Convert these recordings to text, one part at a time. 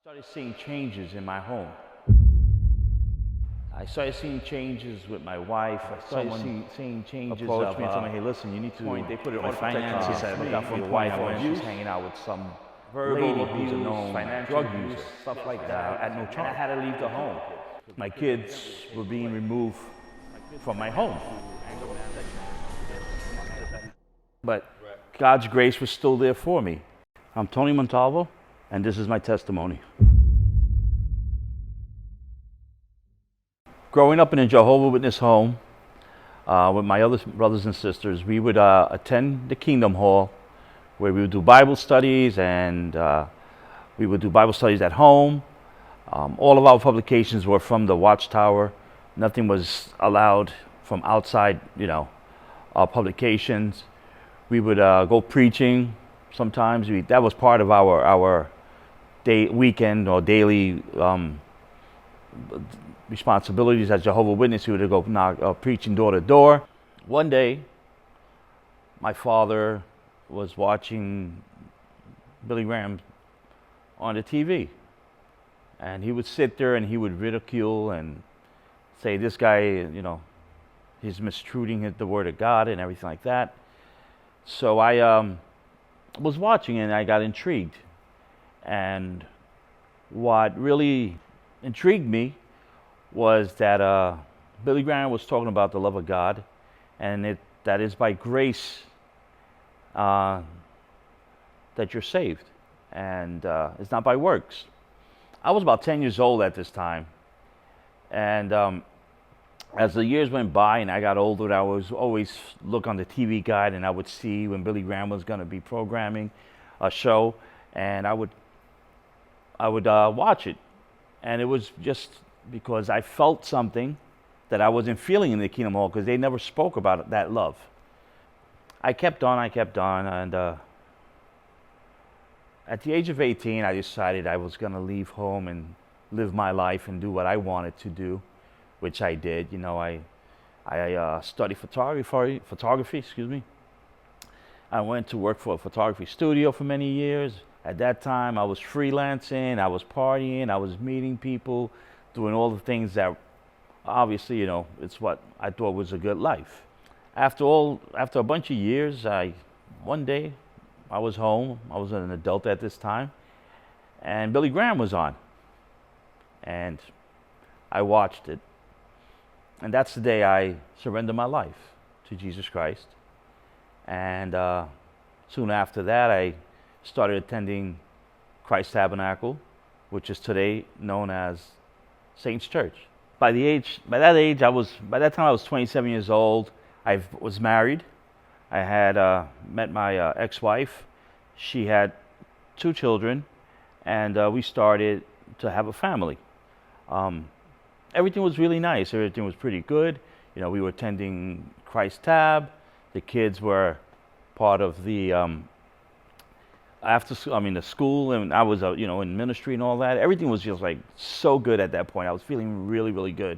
Started seeing changes in my home. I started seeing changes with my wife. I started seeing changes approached me and told me, hey, listen, you need to they put it my on finances finances. look out for Your your wife, wife when when she's hanging out with some verbal lady abuse, who's a known financial drug abuse, user, stuff like that, at no charge. I had to leave the home. My kids were being removed from my home. But God's grace was still there for me. I'm Tony Montalvo, and this is my testimony. Growing up in a Jehovah's Witness home with my other brothers and sisters, we would attend the Kingdom Hall where we would do Bible studies, and we would do Bible studies at home. All of our publications were from the Watchtower. Nothing was allowed from outside, our publications. We would go preaching sometimes. That was part of our weekend or daily responsibilities as Jehovah's Witness. We would go preaching door to door. One day, my father was watching Billy Graham on the TV, and he would sit there and he would ridicule and say, "This guy, he's mistreating the Word of God," and everything like that. So I was watching and I got intrigued. And what really intrigued me was that Billy Graham was talking about the love of God, and that is by grace that you're saved, and it's not by works. I was about 10 years old at this time, and as the years went by and I got older, I was always look on the TV guide, and I would see when Billy Graham was going to be programming a show, and I would watch it. And it was just because I felt something that I wasn't feeling in the Kingdom Hall, because they never spoke about that love. I kept on, and at the age of 18, I decided I was going to leave home and live my life and do what I wanted to do, which I did. I studied photography. Excuse me. I went to work for a photography studio for many years. At that time, I was freelancing, I was partying, I was meeting people, doing all the things that obviously, it's what I thought was a good life. After a bunch of years, one day I was home. I was an adult at this time, and Billy Graham was on, and I watched it. And that's the day I surrendered my life to Jesus Christ. And soon after that, I started attending Christ Tabernacle, which is today known as Saints Church. By that time I was 27 years old. I was married. I had met my ex-wife. She had 2 children, and we started to have a family. Everything was really nice. Everything was pretty good. We were attending Christ Tab. The kids were part of the the school, and I was in ministry and all that. Everything was just like so good at that point. I was feeling really, really good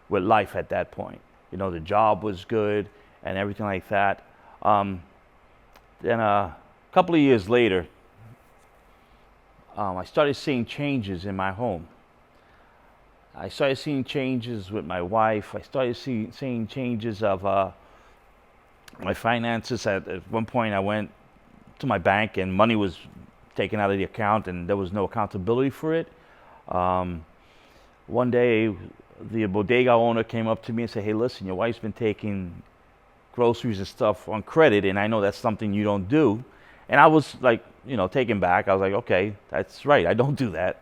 with life at that point. The job was good and everything like that. Then a couple of years later, I started seeing changes in my home. I started seeing changes with my wife. I started seeing changes of my finances. At one point, I went to my bank and money was taken out of the account, and there was no accountability for it. One day, the bodega owner came up to me and said, "Hey, listen, your wife's been taking groceries and stuff on credit, and I know that's something you don't do." And I was like, taken back. I was like, "Okay, that's right. I don't do that."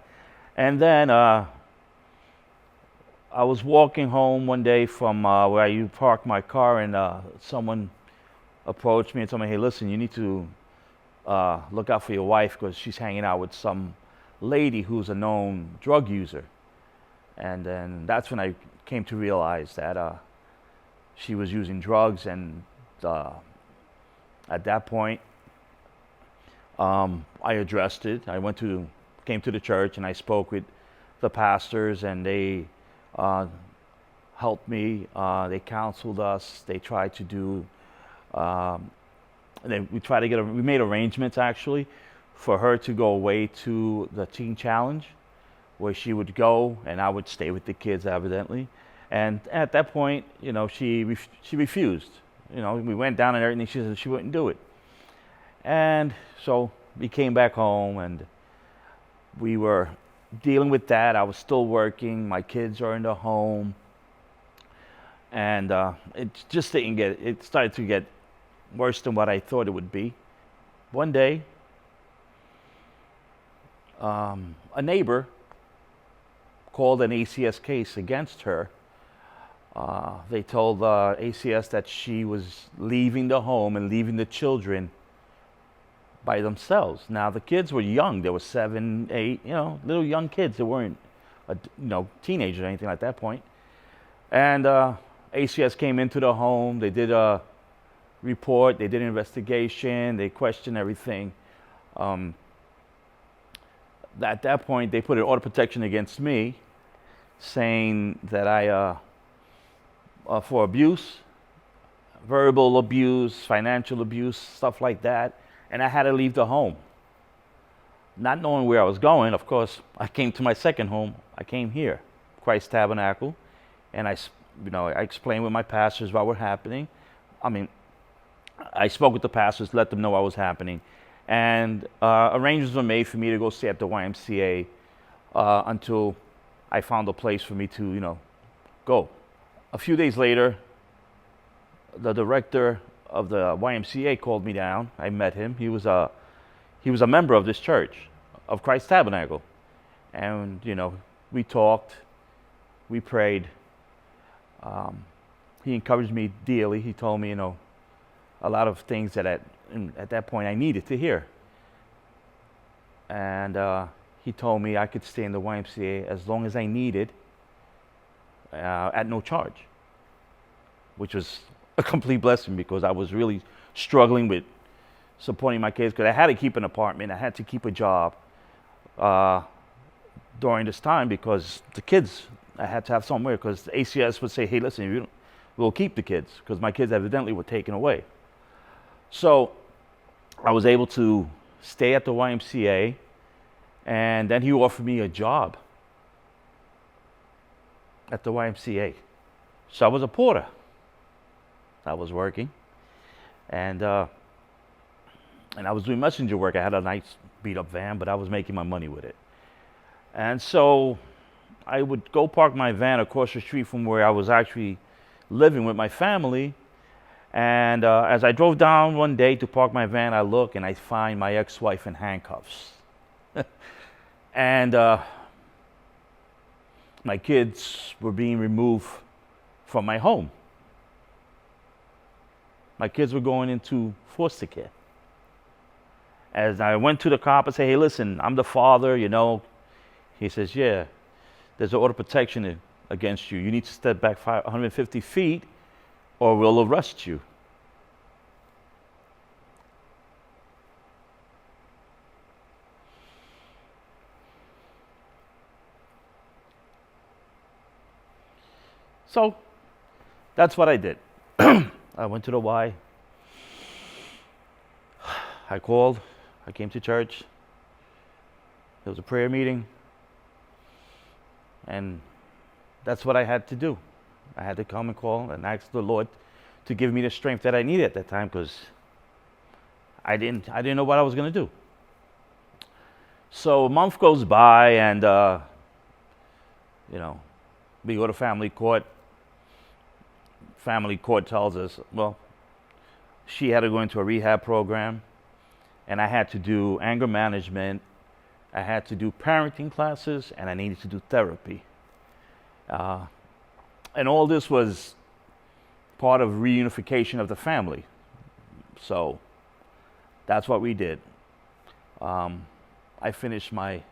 And then I was walking home one day from where I parked my car, and someone approached me and told me, "Hey, listen, you need to look out for your wife, because she's hanging out with some lady who's a known drug user." And then that's when I came to realize that she was using drugs, and at that point, I addressed it. I came to the church, and I spoke with the pastors, and they helped me. They counseled us. They tried to do. And then we made arrangements actually for her to go away to the Teen Challenge, where she would go and I would stay with the kids, evidently. And at that point, she refused. We went down and everything. She said she wouldn't do it. And so we came back home and we were dealing with that. I was still working. My kids are in the home. And it just didn't it started to get worse than what I thought it would be. One day, a neighbor called an ACS case against her. They told ACS that she was leaving the home and leaving the children by themselves. Now the kids were young; they were 7, 8, little young kids. They weren't, teenagers or anything at that point. And ACS came into the home. They did a report. They did an investigation. They questioned everything. At that point, they put an order of protection against me, saying that I, for abuse, verbal abuse, financial abuse, stuff like that, and I had to leave the home. Not knowing where I was going, of course, I came to my second home. I came here, Christ Tabernacle, and I explained with my pastors what was happening. I spoke with the pastors, let them know what was happening, and arrangements were made for me to go stay at the YMCA until I found a place for me to, go. A few days later, the director of the YMCA called me down. I met him. He was a member of this church, of Christ Tabernacle, and we talked, we prayed. He encouraged me dearly. He told me, a lot of things that at that point I needed to hear. And he told me I could stay in the YMCA as long as I needed at no charge, which was a complete blessing because I was really struggling with supporting my kids because I had to keep an apartment. I had to keep a job during this time because the kids, I had to have somewhere because the ACS would say, hey, listen, we'll keep the kids because my kids evidently were taken away. So I was able to stay at the YMCA, and then he offered me a job at the YMCA. So I was a porter. I was working, and I was doing messenger work. I had a nice beat-up van, but I was making my money with it. And so I would go park my van across the street from where I was actually living with my family. And as I drove down one day to park my van, I look and I find my ex-wife in handcuffs. And my kids were being removed from my home. My kids were going into foster care. As I went to the cop and said, hey, listen, I'm the father, He says, yeah, there's an order of protection against you. You need to step back 150 feet or we'll arrest you. So that's what I did. I went to the Y. I called. I came to church. There was a prayer meeting. And that's what I had to do. I had to come and call and ask the Lord to give me the strength that I needed at that time because I didn't know what I was going to do. So a month goes by and, we go to family court. Family court tells us, well, she had to go into a rehab program and I had to do anger management. I had to do parenting classes and I needed to do therapy. And all this was part of reunification of the family. So that's what we did. I finished the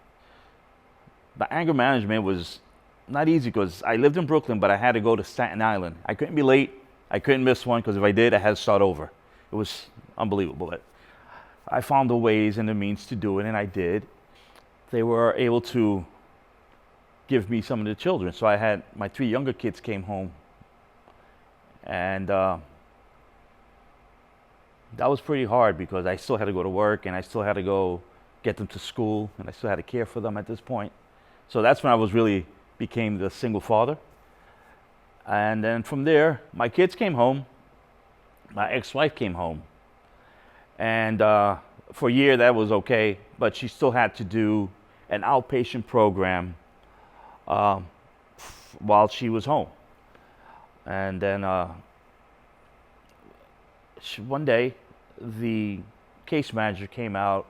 anger management was not easy because I lived in Brooklyn, but I had to go to Staten Island. I couldn't be late. I couldn't miss one because if I did, I had to start over. It was unbelievable. But I found the ways and the means to do it, and I did. They were able to give me some of the children. So I had my 3 younger kids came home. And that was pretty hard because I still had to go to work and I still had to go get them to school, and I still had to care for them at this point. So that's when I was really became the single father. And then from there, my kids came home, my ex-wife came home, and for a year that was okay, but she still had to do an outpatient program while she was home. And then one day, the case manager came out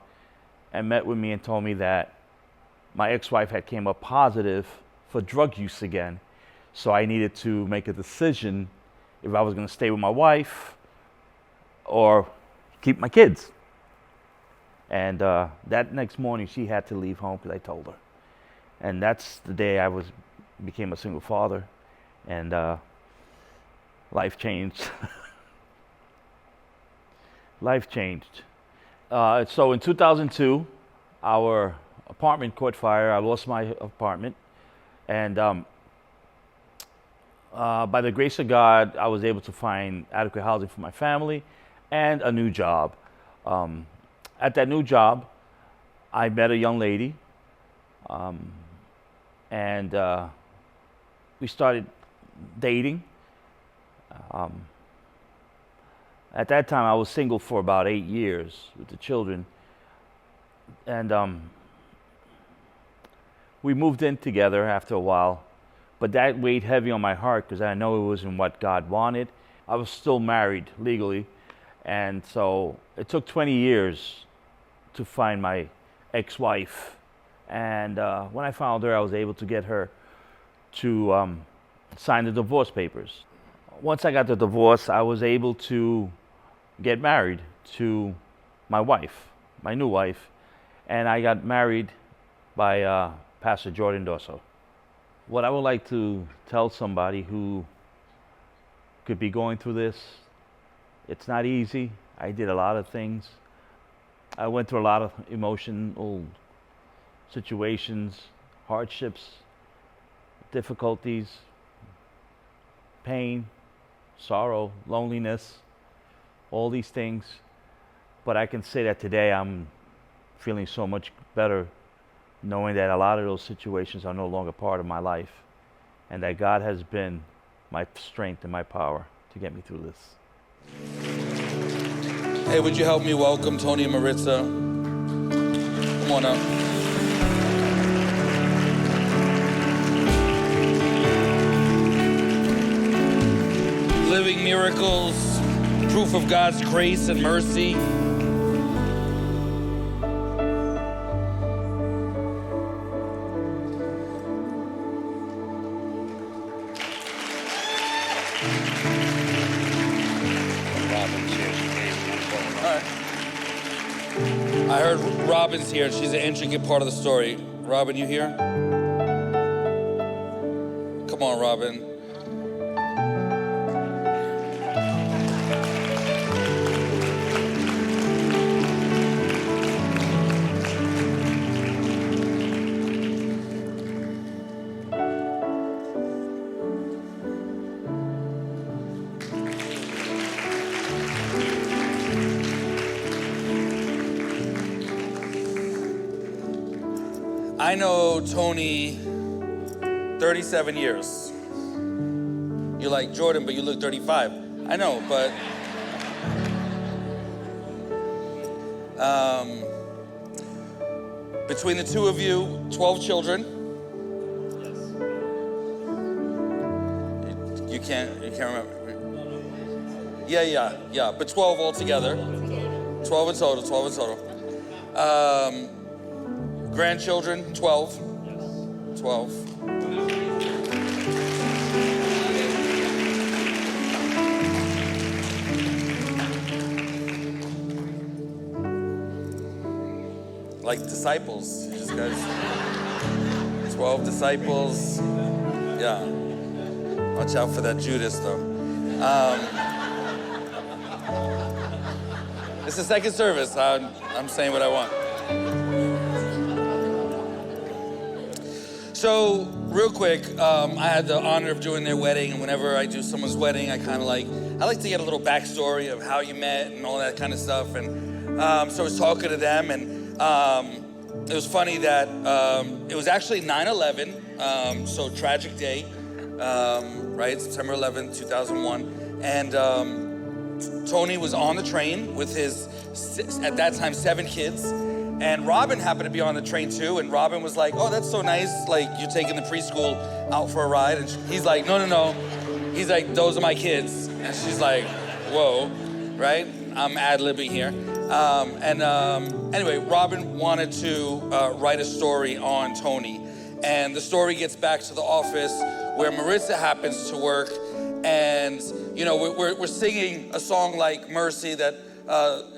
and met with me and told me that my ex-wife had came up positive for drug use again. So I needed to make a decision if I was going to stay with my wife or keep my kids. And that next morning, she had to leave home because I told her. And that's the day I became a single father, and life changed. Life changed. So in 2002, our apartment caught fire. I lost my apartment, and by the grace of God, I was able to find adequate housing for my family and a new job. At that new job, I met a young lady, and we started dating. At that time, I was single for about 8 years with the children, and we moved in together after a while, but that weighed heavy on my heart because I know it wasn't what God wanted. I was still married legally, and so it took 20 years to find my ex-wife. And when I found her, I was able to get her to sign the divorce papers. Once I got the divorce, I was able to get married to my wife, my new wife, and I got married by Pastor Jordan Dosso. What I would like to tell somebody who could be going through this, it's not easy. I did a lot of things. I went through a lot of emotional situations, hardships, difficulties, pain, sorrow, loneliness, all these things. But I can say that today I'm feeling so much better knowing that a lot of those situations are no longer part of my life, and that God has been my strength and my power to get me through this. Hey, would you help me welcome Tony and Maritza? Come on up. Living miracles, proof of God's grace and mercy. I heard Robin's here, and she's an intricate part of the story. Robin, you here? Come on, Robin. I know Tony 37 years. You're like, Jordan, but you look 35. I know, but between the two of you, 12 children. You can't remember. Yeah, but 12 altogether. 12 in total. Grandchildren, 12. 12. Like disciples, you just guys. 12 disciples. Yeah. Watch out for that Judas, though. It's the second service. I'm saying what I want. So, real quick, I had the honor of doing their wedding, and whenever I do someone's wedding, I like to get a little backstory of how you met and all that kind of stuff. And so I was talking to them, and it was funny that it was actually 9/11, so tragic day, right? September 11th, 2001. And Tony was on the train with his, at that time, 7 kids. And Robin happened to be on the train too. And Robin was like, oh, that's so nice. Like, you're taking the preschool out for a ride. And he's like, no. He's like, those are my kids. And she's like, whoa, right? I'm ad-libbing here. Anyway, Robin wanted to write a story on Tony. And the story gets back to the office where Maritza happens to work. And, you know, we're singing a song like Mercy that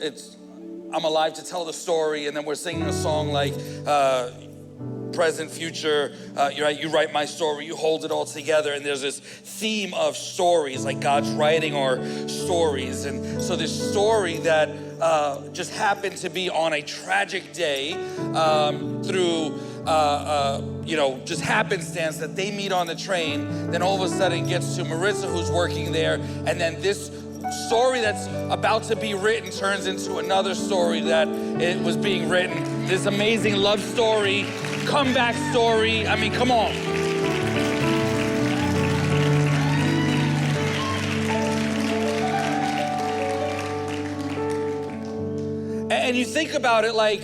it's I'm alive to tell the story. And then we're singing a song like present, future, you write my story, you hold it all together. And there's this theme of stories, like God's writing our stories. And so this story that just happened to be on a tragic day through just happenstance that they meet on the train, then all of a sudden gets to Maritza, who's working there, and then this story that's about to be written turns into another story that it was being written. This amazing love story, comeback story. I mean, come on. And you think about it, like,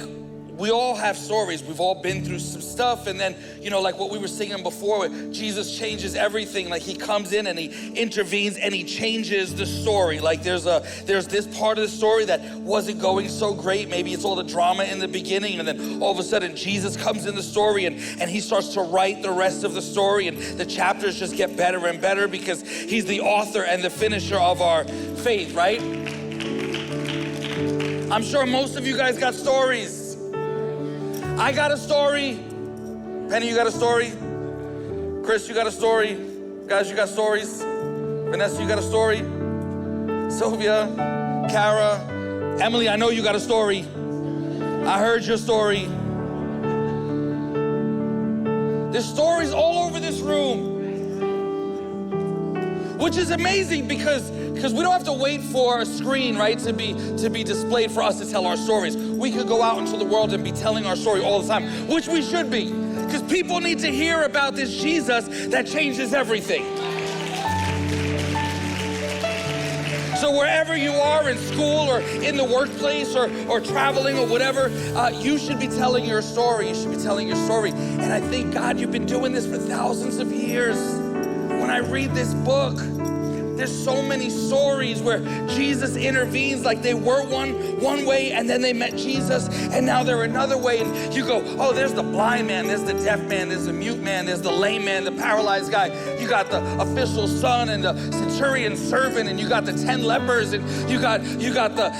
we all have stories. We've all been through some stuff. And then, like what we were singing before, Jesus changes everything. Like, he comes in and he intervenes and he changes the story. Like, there's this part of the story that wasn't going so great. Maybe it's all the drama in the beginning. And then all of a sudden, Jesus comes in the story and he starts to write the rest of the story. And the chapters just get better and better because he's the author and the finisher of our faith, right? I'm sure most of you guys got stories. I got a story. Penny, you got a story? Chris, you got a story? Guys, you got stories? Vanessa, you got a story? Sylvia, Kara, Emily, I know you got a story. I heard your story. There's stories all over this room, which is amazing because we don't have to wait for a screen, right, to be displayed for us to tell our stories. We could go out into the world and be telling our story all the time, which we should be, because people need to hear about this Jesus that changes everything. So wherever you are, in school or in the workplace or traveling or whatever, you should be telling your story. You should be telling your story. And I think, God, you've been doing this for thousands of years. When I read this book, there's so many stories where Jesus intervenes, like they were one way and then they met Jesus and now they're another way. And you go, oh, there's the blind man, there's the deaf man, there's the mute man, there's the lame man, the paralyzed guy. You got the official's son and the centurion's servant, and you got the 10 lepers, and you got the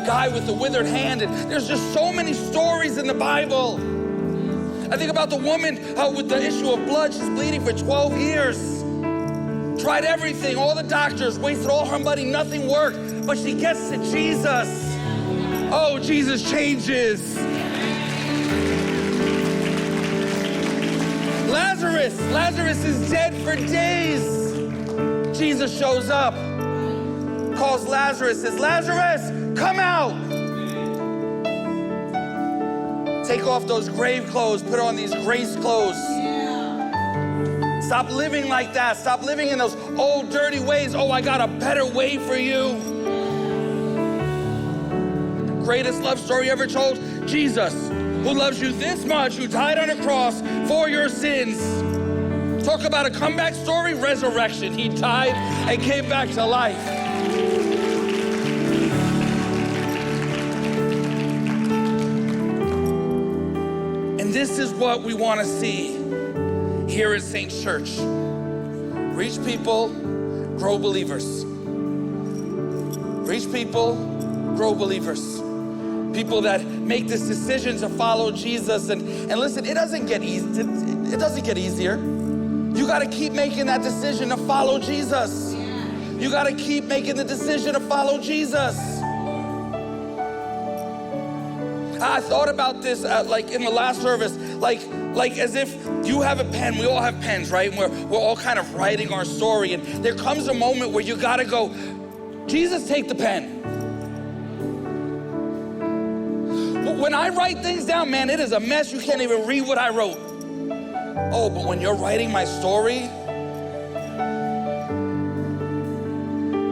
guy with the withered hand. And there's just so many stories in the Bible. I think about the woman with the issue of blood. She's bleeding for 12 years. Tried everything, all the doctors, wasted all her money, nothing worked. But she gets to Jesus. Oh, Jesus changes. Lazarus is dead for days. Jesus shows up, calls Lazarus, says, Lazarus, come out. Take off those grave clothes, put on these grace clothes. Stop living like that. Stop living in those old, dirty ways. Oh, I got a better way for you. Greatest love story ever told. Jesus, who loves you this much, who died on a cross for your sins. Talk about a comeback story, resurrection. He died and came back to life. And this is what we want to see here at St. Church. Reach people, grow believers. Reach people, grow believers. People that make this decision to follow Jesus. And listen, it doesn't get easy. It doesn't get easier. You got to keep making that decision to follow Jesus. You got to keep making the decision to follow Jesus. I thought about this like in the last service, like as if you have a pen, we all have pens, right? And we're all kind of writing our story. And there comes a moment where you gotta go, Jesus, take the pen. When I write things down, man, it is a mess. You can't even read what I wrote. Oh, but when you're writing my story,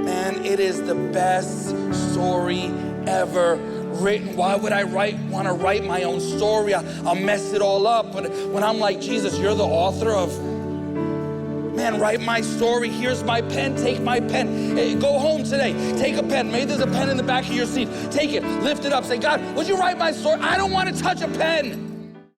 man, it is the best story ever written. Why would I want to write my own story? I'll mess it all up. But when I'm like, Jesus, you're the author of, man, write my story. Here's my pen. Take my pen. Hey, go home today. Take a pen. Maybe there's a pen in the back of your seat. Take it. Lift it up. Say, God, would you write my story? I don't want to touch a pen.